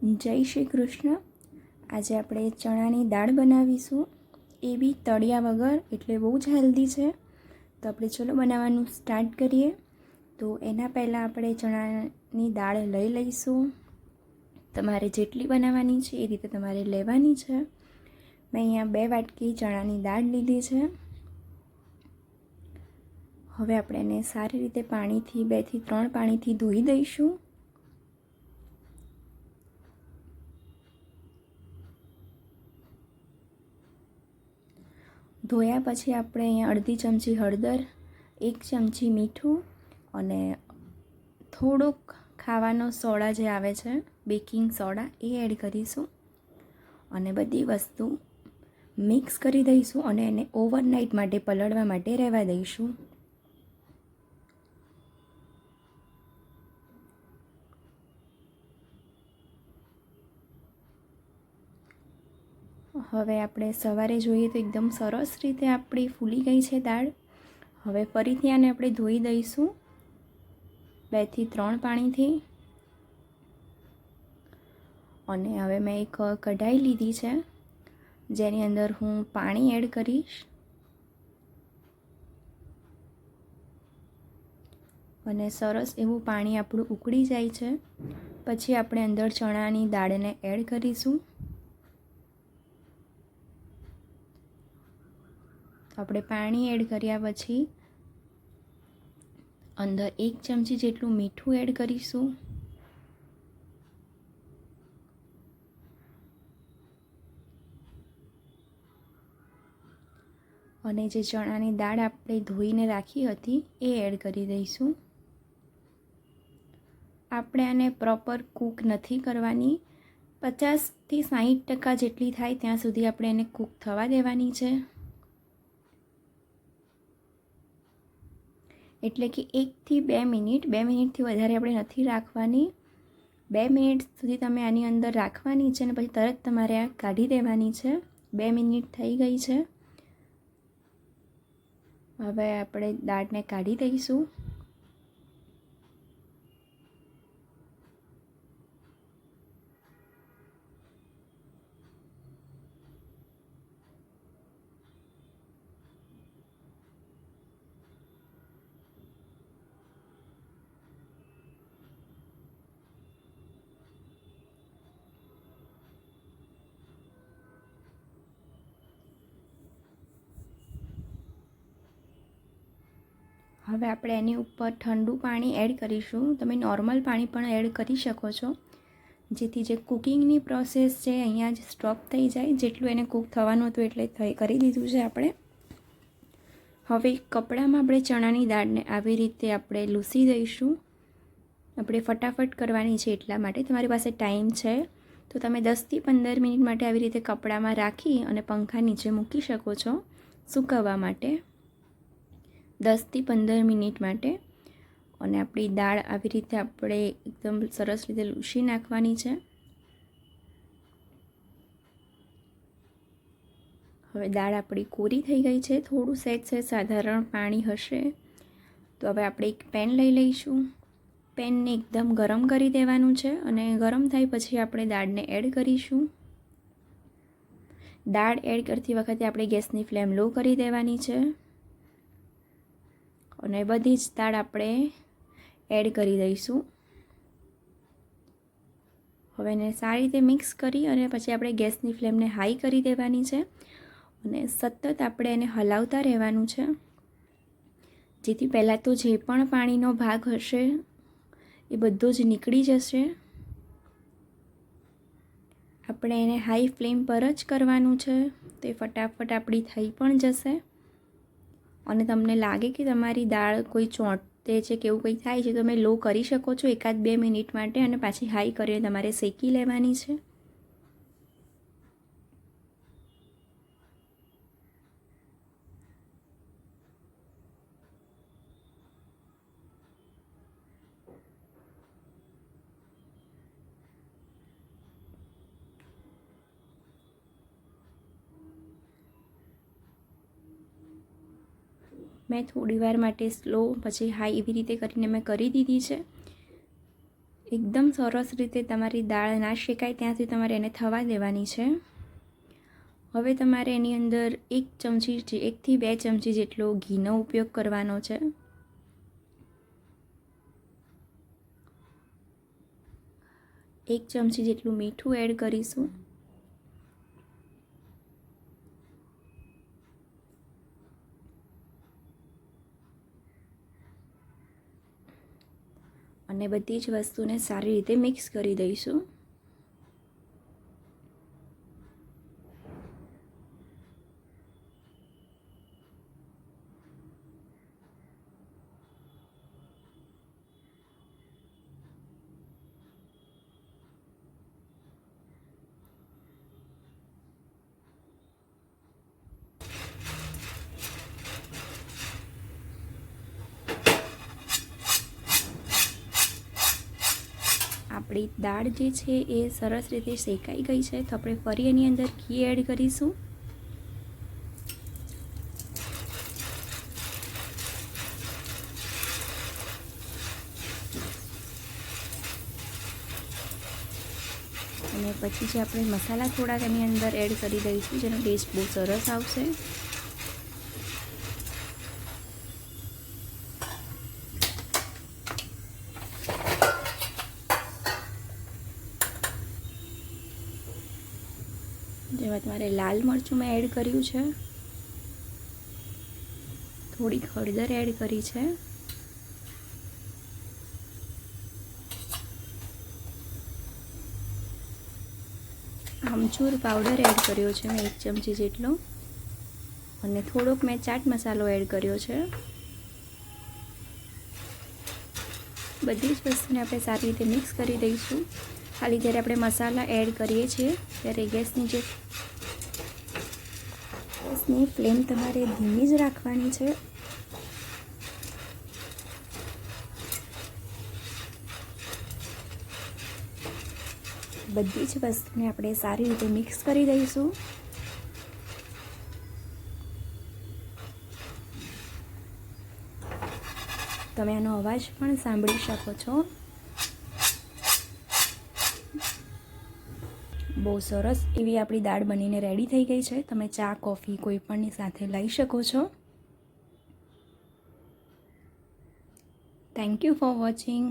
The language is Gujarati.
જય શ્રી કૃષ્ણ. આજે આપણે ચણાની દાળ બનાવીશું, એ બી તળિયા વગર, એટલે બહુ જ હેલ્ધી છે. તો આપણે ચલો બનાવવાનું સ્ટાર્ટ કરીએ. તો એના પહેલાં આપણે ચણાની દાળ લઈ લઈશું. તમારે જેટલી બનાવવાની છે એ રીતે તમારે લેવાની છે. મેં અહીંયા 2 વાટકી ચણાની દાળ લીધી છે. હવે આપણે એને સારી રીતે પાણીથી 2 થી 3 પાણીથી ધોઈ દઈશું. ધોયા પછી આપણે અહીંયા અડધી ચમચી હળદર, 1 ચમચી મીઠું અને થોડોક ખાવાનો સોડા જે આવે છે, બેકિંગ સોડા, એ એડ કરીશું અને બધી વસ્તુ મિક્સ કરી દઈશું અને એને ઓવરનાઇટ માટે પલળવા માટે રહેવા દઈશું. હવે આપણે સવારે જોઈએ તો એકદમ સરસ રીતે આપણી ફૂલી ગઈ છે દાળ. હવે ફરીથી આને આપણે ધોઈ દઈશું 2 થી 3 પાણીથી. અને હવે મેં એક કઢાઈ લીધી છે, જેની અંદર હું પાણી એડ કરીશ અને સરસ એવું પાણી આપણું ઉકળી જાય છે પછી આપણે અંદર ચણાની દાળને એડ કરીશું. આપણે પાણી એડ કર્યા પછી અંદર 1 ચમચી જેટલું મીઠું એડ કરીશું. અને જે ચણાની દાળ આપણે ધોઈને રાખી હતી એ એડ કરી દઈશું. આપણે આને પ્રોપર કૂક નથી કરવાની, 50 થી 60% જેટલી થાય ત્યાં સુધી આપણે એને કૂક થવા દેવાની છે. એટલે કે 1 થી 2 મિનિટ, 2 મિનિટથી વધારે આપણે નથી રાખવાની. 2 મિનિટ સુધી તમે આની અંદર રાખવાની છે અને પછી તરત તમારે આ કાઢી દેવાની છે. 2 મિનિટ થઈ ગઈ છે. હવે આપણે દાળને કાઢી દઈશું. હવે આપણે એની ઉપર ઠંડુ પાણી એડ કરીશું. તમે નોર્મલ પાણી પણ એડ કરી શકો છો, જેથી જે કુકિંગની પ્રોસેસ છે અહીંયા જ સ્ટોપ થઈ જાય. જેટલું એને કૂક થવાનું હતું એટલે કરી દીધું છે આપણે. હવે કપડામાં આપણે ચણાની દાળને આવી રીતે આપણે લૂસી દઈશું. આપણે ફટાફટ કરવાની છે એટલા માટે. તમારી પાસે ટાઈમ છે તો તમે 10 થી 15 મિનિટ માટે આવી રીતે કપડામાં રાખી અને પંખા નીચે મૂકી શકો છો સૂકવવા માટે, 10 થી 15 મિનિટ માટે. અને આપણી દાળ આવી રીતે આપણે એકદમ સરસ રીતે લૂસી નાખવાની છે. હવે દાળ આપણી કોરી થઈ ગઈ છે, થોડું સહેજ સાધારણ પાણી હશે. તો હવે આપણે એક પેન લઈ લઈશું. પેનને એકદમ ગરમ કરી દેવાનું છે અને ગરમ થાય પછી આપણે દાળને એડ કરીશું. દાળ એડ કરતી વખતે આપણે ગેસની ફ્લેમ લો કરી દેવાની છે અને બધી જ દાળ આપણે એડ કરી દઈશું. હવે એને સારી રીતે મિક્સ કરી અને પછી આપણે ગેસની ફ્લેમને હાઈ કરી દેવાની છે અને સતત આપણે એને હલાવતા રહેવાનું છે, જેથી પહેલાં તો જે પણ પાણીનો ભાગ હશે એ બધો જ નીકળી જશે. આપણે એને હાઈ ફ્લેમ પર જ કરવાનું છે, તો એ ફટાફટ આપણી થઈ પણ જશે. અને તમને લાગે કે તમારી દાળ કોઈ ચોંટે છે કે એવું કંઈ થાય છે, તમે લો કરી શકો છો 1-2 મિનિટ માટે અને પાછી હાઈ કરીને તમારે શેકી લેવાની છે. મેં થોડી વાર માટે સ્લો પછી હાઈ એવી રીતે કરીને મેં કરી દીધી છે. એકદમ સરસ રીતે તમારી દાળ ના શેકાય ત્યાં સુધી તમારે એને થવા દેવાની છે. હવે તમારે એની અંદર 1 ચમચી 1 થી 2 ચમચી જેટલો ઘીનો ઉપયોગ કરવાનો છે. એક ચમચી જેટલું મીઠું એડ કરીશું. અને બધી જ વસ્તુને સારી રીતે મિક્સ કરી દઈશું. આપણી દાળ જે છે એ સરસ રીતે શેકાઈ ગઈ છે, તો આપણે ફરી એની અંદર ઘી એડ કરીશું. અને પછી જે આપણે મસાલા થોડાક એની અંદર એડ કરી દઈશું, જેનો ટેસ્ટ બહુ સરસ આવશે. જેમાં તમારે લાલ મરચું મેં એડ કર્યું છે, થોડીક હળદર એડ કરી છે, આમચૂર પાવડર એડ કર્યો છે મેં 1 ચમચી જેટલો, અને થોડોક મેં ચાટ મસાલો એડ કર્યો છે. બધી જ વસ્તુને આપણે સારી રીતે મિક્સ કરી દઈશું. ખાલી જ્યારે આપણે મસાલા એડ કરીએ છીએ ત્યારે ગેસની ફ્લેમ તમારે ધીમી જ રાખવાની છે. બધી જ વસ્તુને આપણે સારી રીતે મિક્સ કરી દઈશું. તમે આનો અવાજ પણ સાંભળી શકો છો. બહુ સરસ એવી આપણી દાળ બનીને રેડી થઈ ગઈ છે. તમે ચા, કોફી કોઈ પણની સાથે લઈ શકો છો. Thank you for watching.